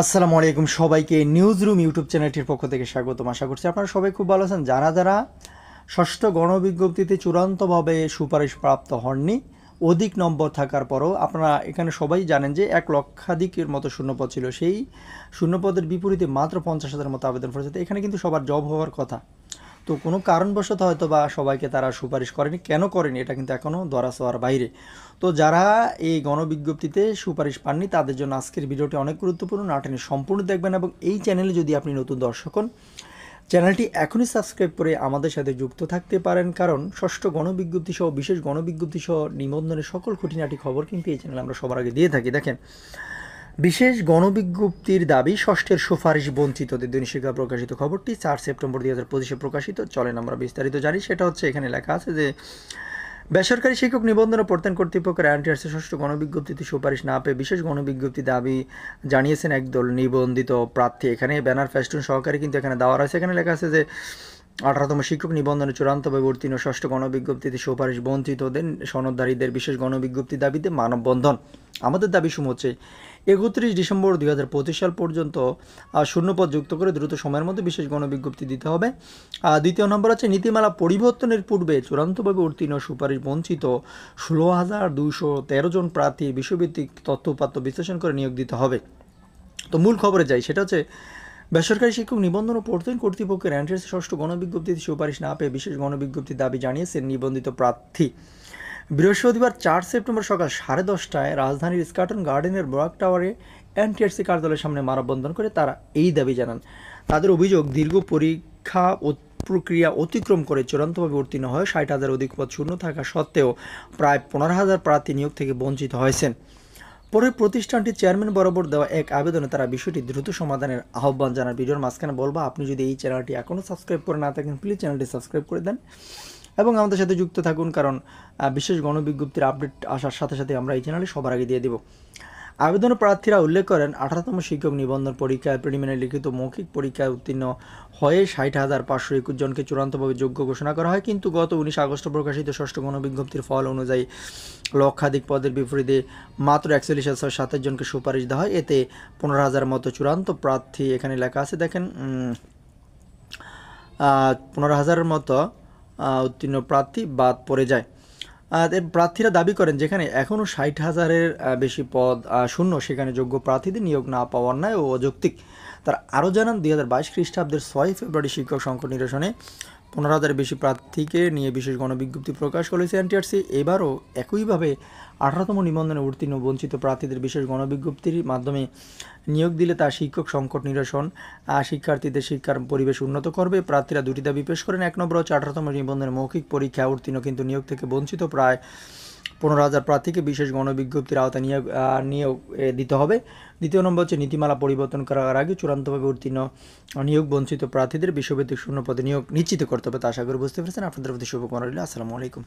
আসসালামু আলাইকুম সবাইকে নিউজ রুম ইউটিউব চ্যানেলটির পক্ষ থেকে স্বাগতম। আশা করছি আপনারা সবাই খুব ভালো আছেন। যারা যারা ষষ্ঠ গণবিজ্ঞপ্তিতে চূড়ান্তভাবে সুপারিশ প্রাপ্ত হননি, অধিক নম্বর থাকার পরও আপনারা এখানে সবাই জানেন যে 1,00,000-এর মতো শূন্যপদ ছিল। সেই শূন্যপদের বিপরীতে মাত্র 50,000 মতো আবেদন করেছে। তো এখানে কিন্তু সবার জব হওয়ার কথা, তো কোনো কারণবশত হয়তো বা সবাইকে তারা সুপারিশ করেনি। কেন করেনি এটা কিন্তু এখনও ধরাছোঁয়ার বাইরে। তো যারা এই গণবিজ্ঞপ্তিতে সুপারিশ পাননি তাদের জন্য আজকের ভিডিওটি অনেক গুরুত্বপূর্ণ, না টেনে সম্পূর্ণ দেখবেন। এবং এই চ্যানেলে যদি আপনি নতুন দর্শক হন, চ্যানেলটি এখনই সাবস্ক্রাইব করে আমাদের সাথে যুক্ত থাকতে পারেন, কারণ ষষ্ঠ গণবিজ্ঞপ্তি সহ বিশেষ গণবিজ্ঞপ্তি সহ নিবন্ধনের সকল খুঁটিনাটি খবর কিন্তু এই চ্যানেলে আমরা সবার আগে দিয়ে থাকি। দেখেন, বিশেষ গণবিজ্ঞপ্তির দাবি ষষ্ঠের সুপারিশ বঞ্চিতদের দৈনিক শিক্ষা প্রকাশিত খবরটি 4 সেপ্টেম্বর 2025 প্রকাশিত। চলেন আমরা বিস্তারিত জানি। সেটা হচ্ছে, এখানে লেখা আছে যে বেসরকারি শিক্ষক নিবন্ধন ও প্রত্যয়ন কর্তৃপক্ষের এনটিআরসি ষষ্ঠ গণবিজ্ঞপ্তিতে সুপারিশ না পেয়ে বিশেষ গণবিজ্ঞপ্তি দাবি জানিয়েছেন একদল নিবন্ধিত প্রার্থী। এখানে ব্যানার ফেস্টুন সহকারে কিন্তু এখানে দেওয়া রয়েছে। এখানে লেখা আছে যে 18তম শিক্ষক নিবন্ধনে চূড়ান্তভাবে উত্তীর্ণ ষষ্ঠ গণবিজ্ঞপ্তিতে সুপারিশ বঞ্চিতদের সনদধারীদের বিশেষ গণবিজ্ঞপ্তি দাবিতে মানববন্ধন। আমাদের দাবিসমূহ হচ্ছে 31 ডিসেম্বর 2025 সাল পর্যন্ত শূন্যপদ যুক্ত করে দ্রুত সময়ের মধ্যে বিশেষ গণবিজ্ঞপ্তি দিতে হবে। দ্বিতীয় নম্বর হচ্ছে, নীতিমালা পরিবর্তনের পূর্বে চূড়ান্তভাবে উত্তীর্ণ সুপারিশ বঞ্চিত 16,213 জন প্রার্থী বিষয়ভিত্তিক তথ্য উপাত্ত বিশ্লেষণ করে নিয়োগ দিতে হবে। তো মূল খবরে যাই। সেটা হচ্ছে, বেসরকারি শিক্ষক নিবন্ধন ও প্রত্যয়ন কর্তৃপক্ষের এনটিআরসি ষষ্ঠ গণবিজ্ঞপ্তিতে সুপারিশ না পেয়ে বিশেষ গণবিজ্ঞপ্তির দাবি জানিয়েছেন নিবন্ধিত প্রার্থী। বৃহস্পতিবার 4 সেপ্টেম্বর সকাল 10:30টায় রাজধানীর স্কাটন গার্ডেনের ব্রাক টাওয়ারে এনটিআরসি কার্যালয়ের সামনে মানববন্ধন করে তারা এই দাবি জানান। তাদের অভিযোগ, দীর্ঘ পরীক্ষা ও প্রক্রিয়া অতিক্রম করে চূড়ান্তভাবে উত্তীর্ণ হয় 60,000 অধিক পদ শূন্য থাকা সত্ত্বেও প্রায় 15,000 প্রার্থী নিয়োগ থেকে বঞ্চিত হয়েছেন। পরে প্রতিষ্ঠানটির চেয়ারম্যান বরাবর দেওয়া এক আবেদনে তারা বিষয়টি দ্রুত সমাধানের আহ্বান জানান। ভিডিওর মাঝখানে বলবো, আপনি যদি এই চ্যানেলটি এখনও সাবস্ক্রাইব করে না থাকেন, প্লিজ চ্যানেলটি সাবস্ক্রাইব করে দেন এবং আমাদের সাথে যুক্ত থাকুন, কারণ বিশেষ গণবিজ্ঞপ্তির আপডেট আসার সাথে সাথে আমরা এই চ্যানেলে সবার আগে দিয়ে দেব। আবেদন প্রার্থীরা উল্লেখ করেন, 18তম শিক্ষক নিবন্ধন পরীক্ষায় প্রিলিমিনারি লিখিত মৌখিক পরীক্ষায় উত্তীর্ণ হয়ে 60,521 জনকে চূড়ান্তভাবে যোগ্য ঘোষণা করা হয়, কিন্তু গত 19 আগস্ট প্রকাশিত ষষ্ঠ গণবিজ্ঞপ্তির ফল অনুযায়ী লক্ষাধিক পদের বিপরীতে মাত্র 41,627 জনকে সুপারিশ দেওয়া হয়। এতে 15,000 মতো চূড়ান্ত প্রার্থী, এখানে লেখা আছে দেখেন, 15,000-এর মতো উত্তীর্ণ প্রার্থী বাদ পড়ে যায়। প্রার্থীরা দাবি করেন, যেখানে এখনও 60,000-এর বেশি পদ শূন্য, সেখানে যোগ্য প্রার্থীদের নিয়োগ না পাওয়ার অন্যায় ও অযৌক্তিক। তারা আরও জানান, 2022 খ্রিস্টাব্দের 6 ফেব্রুয়ারি শিক্ষক সংকট নিরসনে 15,000-এর বেশি প্রার্থীকে নিয়ে বিশেষ গণবিজ্ঞপ্তি প্রকাশ করেছে এনটিআরসি। এবারও একইভাবে 18তম নিবন্ধনে উত্তীর্ণ বঞ্চিত প্রার্থীদের বিশেষ গণবিজ্ঞপ্তির মাধ্যমে নিয়োগ দিলে তা শিক্ষক সংকট নিরসন, শিক্ষার্থীদের শিক্ষার পরিবেশ উন্নত করবে। প্রার্থীরা দুটি দাবি পেশ করেন। 1 নম্বর হচ্ছে, 18তম নিবন্ধনের মৌখিক পরীক্ষা উত্তীর্ণ কিন্তু নিয়োগ থেকে বঞ্চিত প্রায় 15,000 প্রার্থীকে বিশেষ গণবিজ্ঞপ্তির আওতায় নিয়োগ দিতে হবে। দ্বিতীয় নম্বর হচ্ছে, নীতিমালা পরিবর্তন করার আগে চূড়ান্তভাবে উত্তীর্ণ নিয়োগ বঞ্চিত প্রার্থীদের বিশ্বভিত্তিক শূন্য পদে নিয়োগ নিশ্চিত করতে হবে। তা আশা করি বুঝতে পেরেছেন। আপনাদের প্রতি শুভকামনা রইল। আসসালামু আলাইকুম।